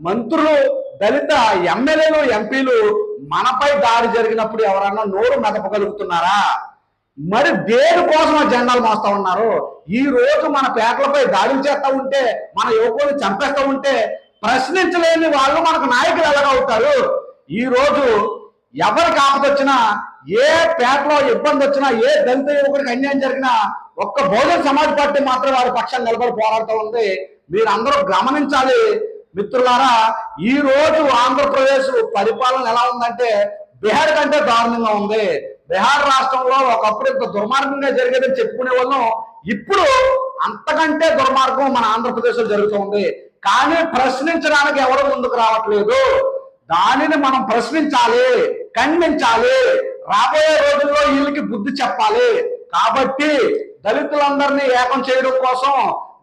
మంత్రులు, దళిత ఎమ్మెల్యేలు, ఎంపీలు మనపై దాడి జరిగినప్పుడు ఎవరన్నా నోరు మెదపగలుగుతున్నారా? మరి దేనికోసం ఆ జెండాలు మోస్తా ఉన్నారు? ఈ రోజు మన పేటలపై దాడులు చేస్తా ఉంటే, మన యువకులు చంపేస్తా ఉంటే ప్రశ్నించలేని వాళ్ళు మనకు నాయకులు ఎలాగవుతారు? ఈ రోజు ఎవరికి ఆపద వచ్చినా, ఏ పేటలో ఇబ్బంది వచ్చినా, ఏ దళిత యువకుడికి అన్యాయం జరిగినా ఒక్క బహుజన్ సమాజ్ పార్టీ మాత్రం వారి పక్షాన్ని నిలబడి పోరాడుతూ ఉంది. మీరందరూ గమనించాలి మిత్రులారా. ఈ రోజు ఆంధ్రప్రదేశ్ పరిపాలన ఎలా ఉందంటే బీహార్ కంటే దారుణంగా ఉంది. బీహార్ రాష్ట్రంలో ఒకప్పుడు ఇంత దుర్మార్గంగా జరిగేదని చెప్పుకునే వాళ్ళం, ఇప్పుడు అంతకంటే దుర్మార్గం మన ఆంధ్రప్రదేశ్ లో జరుగుతుంది. కానీ ప్రశ్నించడానికి ఎవరు ముందుకు రావట్లేదు. దానిని మనం ప్రశ్నించాలి, ఖండించాలి. రాబోయే రోజుల్లో వీళ్ళకి బుద్ధి చెప్పాలి. కాబట్టి దళితులందరినీ ఏకం చేయడం కోసం,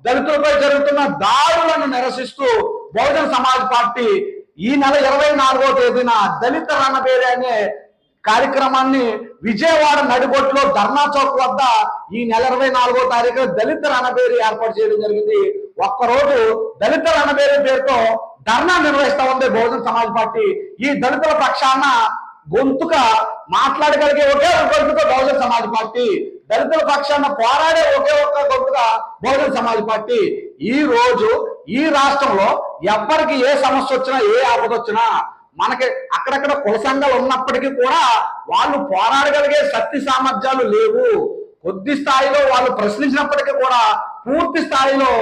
దళితులపై జరుగుతున్న దాడులను నిరసిస్తూ బహుజన్ సమాజ్ పార్టీ ఈ నెల 24వ తేదీన దళిత రణబేరి అనే కార్యక్రమాన్ని విజయవాడ నడిబొట్టులో ధర్నా చౌక్ వద్ద ఈ నెల 24వ తారీఖు దళిత రణబేరి ఏర్పాటు చేయడం జరిగింది. ఒక్కరోజు దళిత రణబేరి పేరుతో ధర్నా నిర్వహిస్తా ఉంది బహుజన్ సమాజ్ పార్టీ. ఈ దళితుల పక్షాన గొంతుగా మాట్లాడగలిగే ఒకే ఒక గొంతుగా బహుజన్ సమాజ్ పార్టీ, దళితుల పక్షాన పోరాడే ఒకే ఒక్క గొంతుగా బహుజన్ సమాజ్ పార్టీ. ఈ రోజు ఈ రాష్ట్రంలో ఎవరికి ఏ సమస్య వచ్చినా, ఏ ఆపద వచ్చినా, మనకి అక్కడక్కడ కుల సంఘాలు ఉన్నప్పటికీ కూడా వాళ్ళు పోరాడగలిగే శక్తి సామర్థ్యాలు లేవు. కొద్ది స్థాయిలో వాళ్ళు ప్రశ్నించినప్పటికీ కూడా పూర్తి స్థాయిలో